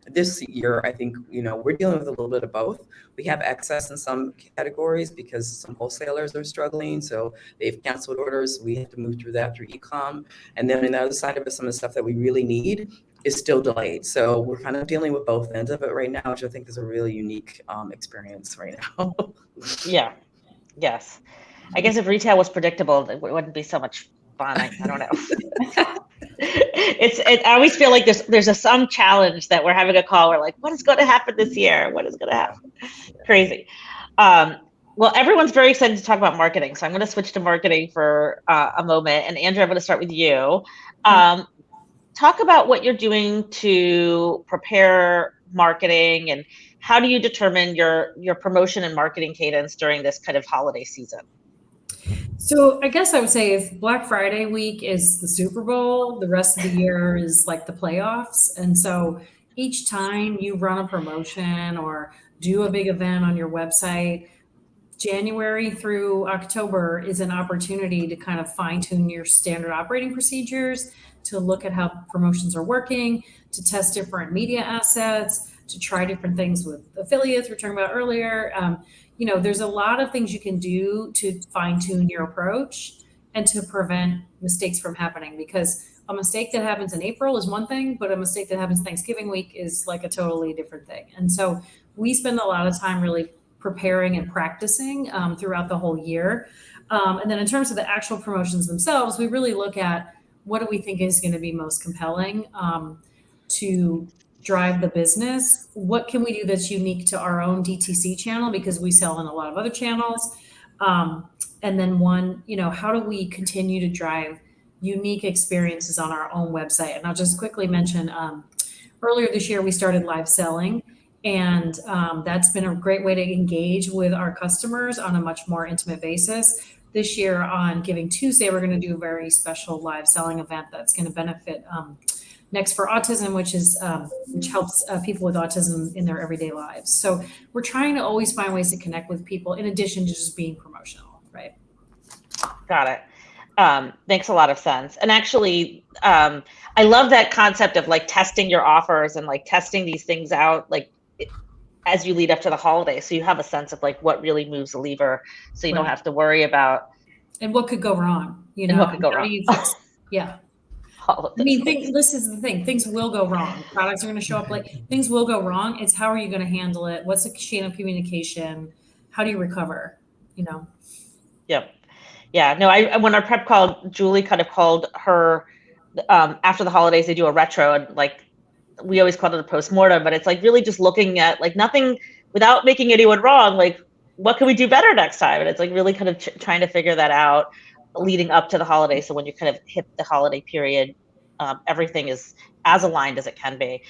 this year, I think, we're dealing with a little bit of both. We have excess in some categories because some wholesalers are struggling. So they've canceled orders. We have to move through that through e-com. And then on the other side of it, some of the stuff that we really need is still delayed. So we're kind of dealing with both ends of it right now, which I think is a really unique experience right now. Yeah. Yes. I guess if retail was predictable, it wouldn't be so much fun. I don't know. I always feel like there's some challenge that we're having a call. We're like, what is going to happen this year? What is going to happen? Crazy. Well, everyone's very excited to talk about marketing. So I'm going to switch to marketing for a moment. And Andrea, I'm going to start with you. Talk about what you're doing to prepare marketing and how do you determine your promotion and marketing cadence during this kind of holiday season? So I guess I would say if Black Friday week is the Super Bowl, the rest of the year is like the playoffs. And so each time you run a promotion or do a big event on your website, January through October is an opportunity to kind of fine tune your standard operating procedures, to look at how promotions are working, to test different media assets, to try different things with affiliates we were talking about earlier. There's a lot of things you can do to fine tune your approach and to prevent mistakes from happening, because a mistake that happens in April is one thing, but a mistake that happens Thanksgiving week is like a totally different thing. And so we spend a lot of time really preparing and practicing throughout the whole year. And then in terms of the actual promotions themselves, we really look at what do we think is going to be most compelling to drive the business. What can we do that's unique to our own DTC channel, because we sell in a lot of other channels? And then one, how do we continue to drive unique experiences on our own website? And I'll just quickly mention, earlier this year, we started live selling, and that's been a great way to engage with our customers on a much more intimate basis. This year on Giving Tuesday, we're going to do a very special live selling event that's going to benefit Next for Autism, which helps people with autism in their everyday lives. So we're trying to always find ways to connect with people in addition to just being promotional, right? Got it. Makes a lot of sense. And actually, I love that concept of like testing your offers and like testing these things out, like as you lead up to the holiday. So you have a sense of like what really moves the lever, so you don't have to worry about. And what could go wrong, And what could go wrong. Yeah. I mean, this is the thing. Things will go wrong. Products are going to show up late. Things will go wrong. It's how are you going to handle it? What's the chain of communication? How do you recover? Yep. Yeah. No, when our prep call, Julie kind of called her after the holidays, they do a retro, and like we always called it a postmortem, but it's like really just looking at like nothing without making anyone wrong. Like, what can we do better next time? And it's like really kind of trying to figure that out leading up to the holiday. So when you kind of hit the holiday period, everything is as aligned as it can be.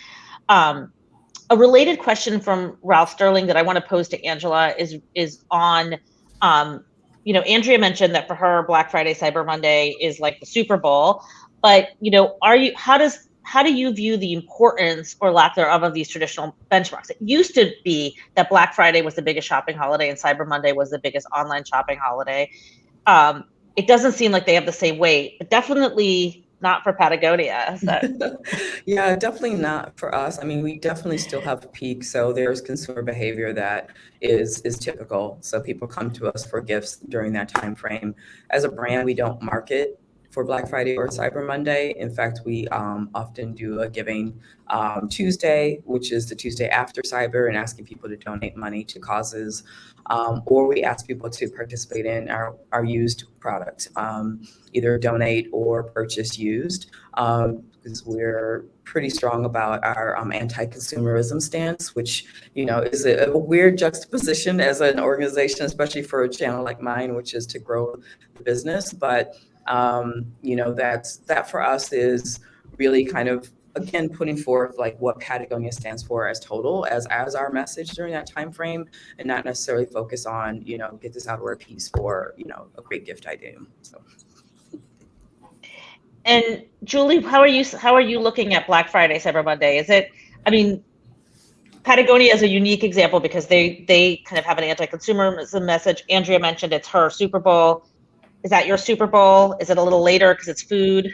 A related question from Ralph Sterling that I want to pose to Angela is on, Andrea mentioned that for her, Black Friday, Cyber Monday is like the Super Bowl, but how do you view the importance or lack thereof of these traditional benchmarks? It used to be that Black Friday was the biggest shopping holiday and Cyber Monday was the biggest online shopping holiday. It doesn't seem like they have the same weight, but definitely not for Patagonia. Yeah, definitely not for us. I mean, we definitely still have a peak. So there's consumer behavior that is typical. So people come to us for gifts during that time frame. As a brand, we don't market for Black Friday or Cyber Monday. In fact, we often do a Giving Tuesday, which is the Tuesday after Cyber, and asking people to donate money to causes, or we ask people to participate in our used product, either donate or purchase used, because we're pretty strong about our anti-consumerism stance, which is a weird juxtaposition as an organization, especially for a channel like mine, which is to grow the business. But that for us is really kind of, again, putting forth like what Patagonia stands for as total, as our message during that time frame, and not necessarily focus on, get this outerwear piece for, a great gift idea. So. And Julie, how are you looking at Black Friday, Cyber Monday? Patagonia is a unique example because they kind of have an anti-consumerism message. Andrea mentioned it's her Super Bowl. Is that your Super Bowl? Is it a little later because it's food?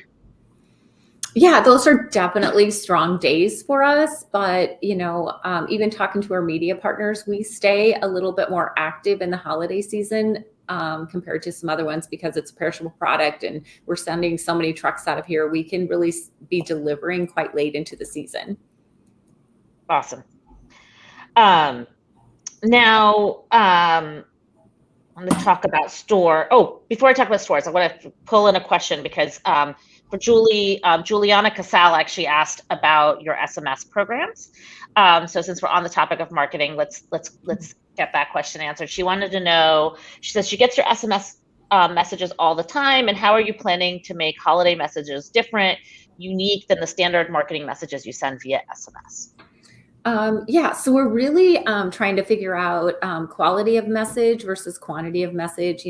Yeah, those are definitely strong days for us. But, even talking to our media partners, we stay a little bit more active in the holiday season compared to some other ones because it's a perishable product and we're sending so many trucks out of here. We can really be delivering quite late into the season. Awesome. Now, I'm going to talk about store. Oh, before I talk about stores, I want to pull in a question because for Julie, Juliana Casal actually asked about your SMS programs. So since we're on the topic of marketing, let's get that question answered. She wanted to know, she says she gets your SMS messages all the time, and how are you planning to make holiday messages different, unique than the standard marketing messages you send via SMS? So we're really trying to figure out quality of message versus quantity of message,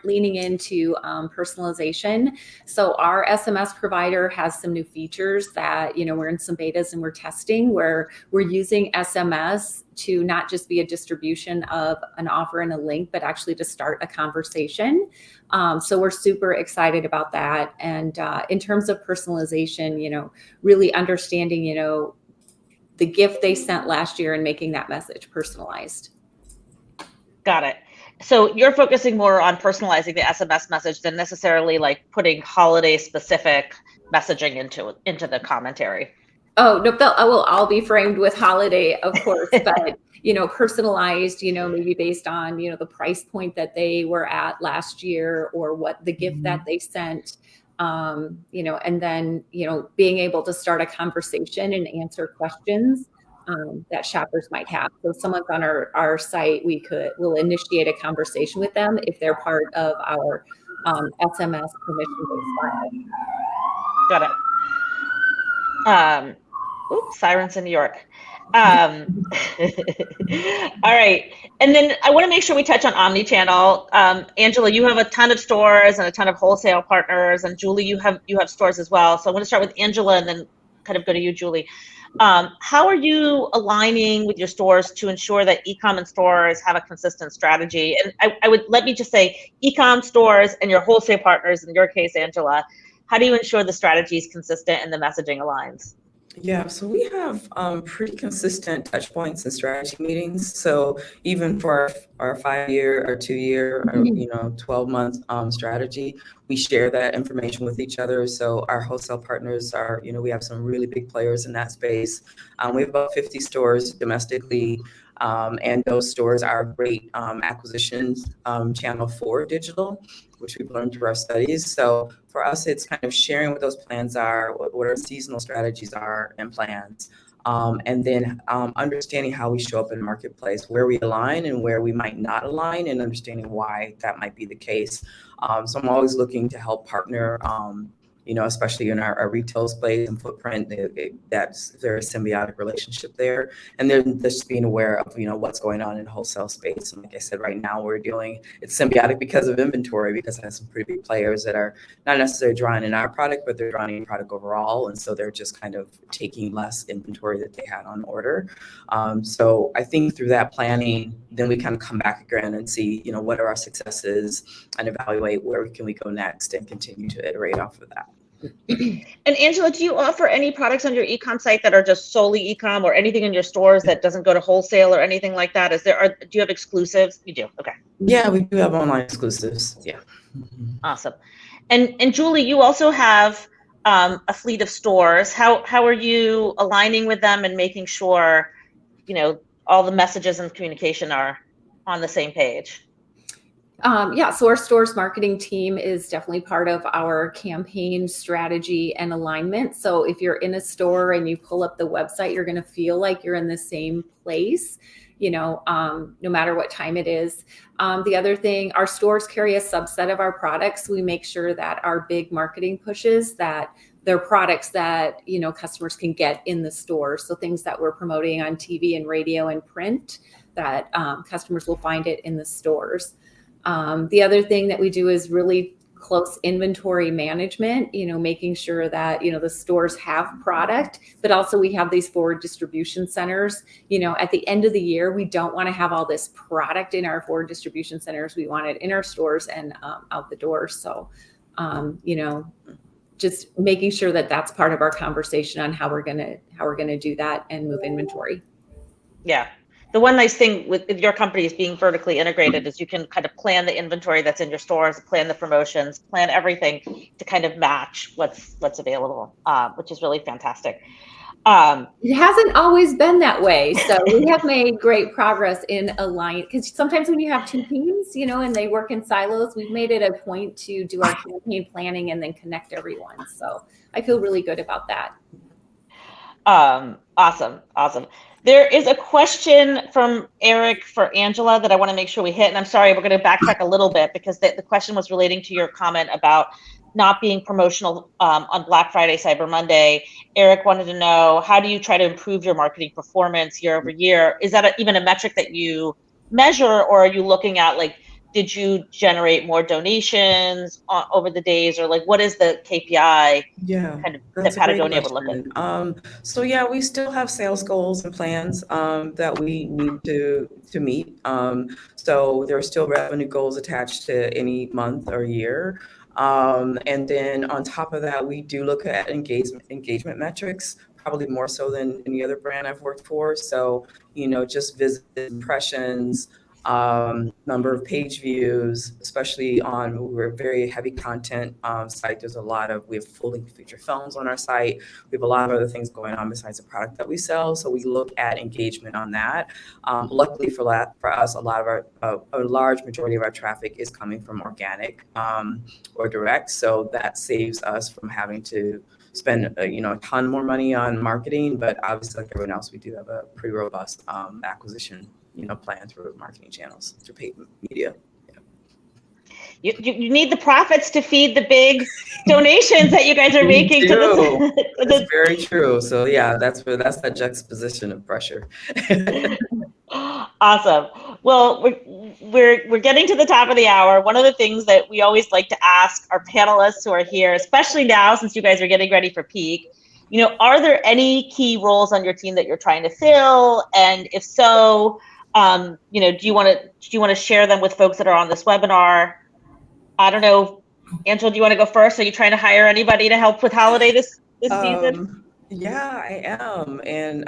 leaning into personalization. So our SMS provider has some new features that, we're in some betas and we're testing where we're using SMS to not just be a distribution of an offer and a link, but actually to start a conversation. So we're super excited about that. And in terms of personalization, really understanding, the gift they sent last year and making that message personalized. Got it. So you're focusing more on personalizing the SMS message than necessarily like putting holiday specific messaging into the commentary. Oh, no, they'll will all be framed with holiday, of course, but personalized, maybe based on, the price point that they were at last year or what the gift that they sent. And then, being able to start a conversation and answer questions that shoppers might have. So if someone's on our site, we'll initiate a conversation with them if they're part of our SMS permission-based file. Got it. Oops, sirens in New York. All right. And then I want to make sure we touch on omnichannel. Angela, you have a ton of stores and a ton of wholesale partners, and Julie, you have stores as well. So I want to start with Angela and then kind of go to you, Julie. How are you aligning with your stores to ensure that e-com and stores have a consistent strategy? And let me just say, e-com stores and your wholesale partners, in your case, Angela, how do you ensure the strategy is consistent and the messaging aligns? Yeah, so we have pretty consistent touch points and strategy meetings. So even for our 5-year or 2-year or 12-month strategy, we share that information with each other. So our wholesale partners are, we have some really big players in that space. We have about 50 stores domestically, and those stores are a great acquisition channel for digital, which we've learned through our studies. So for us, it's kind of sharing what those plans are, what our seasonal strategies are and plans, and then understanding how we show up in the marketplace, where we align and where we might not align, and understanding why that might be the case. So I'm always looking to help partner, especially in our retail space and footprint, that's very symbiotic relationship there. And then just being aware of, what's going on in the wholesale space. And like I said, right now it's symbiotic because of inventory, because I have some pretty big players that are not necessarily drawing in our product, but they're drawing in product overall. And so they're just kind of taking less inventory that they had on order. So I think through that planning, then we kind of come back again and see, what are our successes and evaluate where can we go next and continue to iterate off of that. And Angela, do you offer any products on your e-com site that are just solely e-com, or anything in your stores that doesn't go to wholesale or anything like that? Do you have exclusives? You do. Okay. Yeah, we do have online exclusives. Yeah. Awesome. And Julie, you also have a fleet of stores. How are you aligning with them and making sure, all the messages and communication are on the same page? So our stores marketing team is definitely part of our campaign strategy and alignment. So if you're in a store and you pull up the website, you're going to feel like you're in the same place, no matter what time it is. The other thing, our stores carry a subset of our products. We make sure that our big marketing pushes, that they're products that, customers can get in the store. So things that we're promoting on TV and radio and print, that customers will find it in the stores. The other thing that we do is really close inventory management, making sure that, the stores have product, but also we have these forward distribution centers. At the end of the year, we don't want to have all this product in our forward distribution centers. We want it in our stores and out the door. So, just making sure that that's part of our conversation on how we're gonna do that and move inventory. Yeah. The one nice thing with your company is being vertically integrated is you can kind of plan the inventory that's in your stores, plan the promotions, plan everything to kind of match what's available, which is really fantastic. It hasn't always been that way. So we have made great progress in because sometimes when you have two teams, and they work in silos, we've made it a point to do our campaign planning and then connect everyone. So I feel really good about that. Awesome. There is a question from Eric for Angela that I want to make sure we hit. And I'm sorry, we're going to backtrack a little bit because the question was relating to your comment about not being promotional on Black Friday, Cyber Monday. Eric wanted to know, how do you try to improve your marketing performance year over year? Is that even a metric that you measure, or are you looking at did you generate more donations over the days, or what is the KPI kind of that Patagonia would look at? So yeah, we still have sales goals and plans that we need to meet. So there are still revenue goals attached to any month or year. And then on top of that, we do look at engagement metrics, probably more so than any other brand I've worked for. So, just visit impressions, number of page views, especially we're a very heavy content site. We have fully featured films on our site. We have a lot of other things going on besides the product that we sell. So we look at engagement on that. Luckily for us, a large majority of our traffic is coming from organic or direct. So that saves us from having to spend a ton more money on marketing, but obviously like everyone else, we do have a pretty robust acquisition plan through marketing channels, through paid media. You need the profits to feed the big donations that you guys are making to this. That's very true. So yeah, that's that juxtaposition of pressure. Awesome. Well, we're getting to the top of the hour. One of the things that we always like to ask our panelists who are here, especially now since you guys are getting ready for peak, are there any key roles on your team that you're trying to fill? And if so, do you want to share them with folks that are on this webinar? I don't know, Angela, do you want to go first? Are you trying to hire anybody to help with holiday this season? Yeah, I am. And,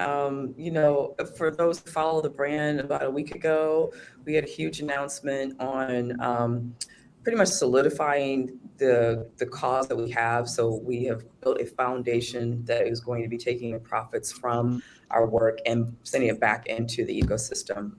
for those who follow the brand, about a week ago, we had a huge announcement on pretty much solidifying the cause that we have. So we have built a foundation that is going to be taking the profits from our work and sending it back into the ecosystem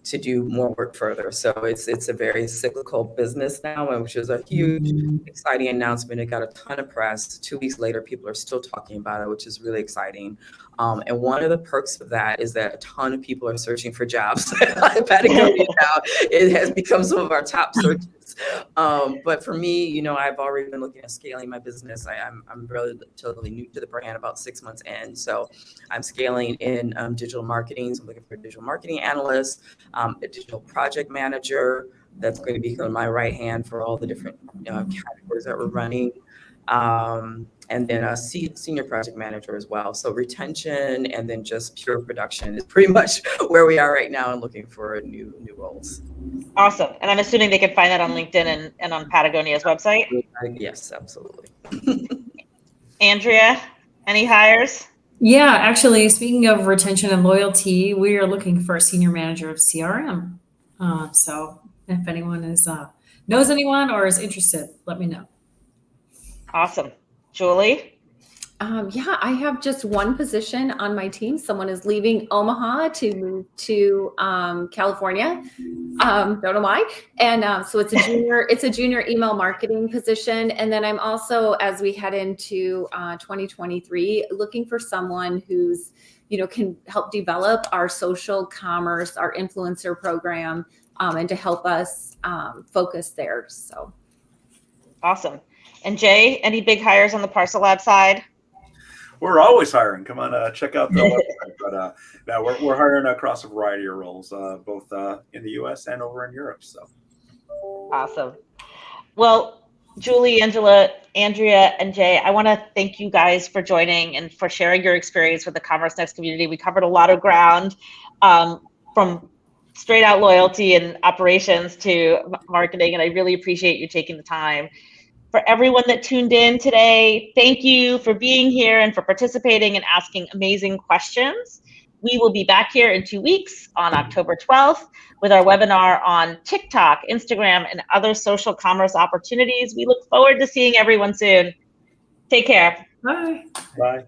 to do more work further. So it's a very cyclical business now, which is a huge, exciting announcement. It got a ton of press. 2 weeks later, people are still talking about it, which is really exciting. And one of the perks of that is that a ton of people are searching for jobs at Patagonia now. It has become some of our top searches. But for me, I've already been looking at scaling my business. I'm relatively new to the brand, about 6 months in. So I'm scaling in digital marketing. So I'm looking for a digital marketing analyst, a digital project manager that's going to become my right hand for all the different categories that we're running. And then a senior project manager as well. So retention and then just pure production is pretty much where we are right now and looking for new roles. Awesome. And I'm assuming they can find that on LinkedIn and on Patagonia's website? Yes, absolutely. Andrea, any hires? Yeah, actually, speaking of retention and loyalty, we are looking for a senior manager of CRM. So if anyone knows anyone or is interested, let me know. Awesome. Julie? Yeah, I have just one position on my team. Someone is leaving Omaha to move to California. Don't know why. And so it's a junior email marketing position. And then I'm also, as we head into 2023, looking for someone who's, can help develop our social commerce, our influencer program, and to help us focus there. So awesome. And Jay, any big hires on the Parcel Lab side? We're always hiring. Come on, check out the website. But now we're hiring across a variety of roles, both in the U.S. and over in Europe. So awesome. Well, Julie, Angela, Andrea, and Jay, I want to thank you guys for joining and for sharing your experience with the Commerce Next community. We covered a lot of ground, from straight out loyalty and operations to marketing, and I really appreciate you taking the time. For everyone that tuned in today, thank you for being here and for participating and asking amazing questions. We will be back here in 2 weeks on October 12th with our webinar on TikTok, Instagram, and other social commerce opportunities. We look forward to seeing everyone soon. Take care. Bye. bye.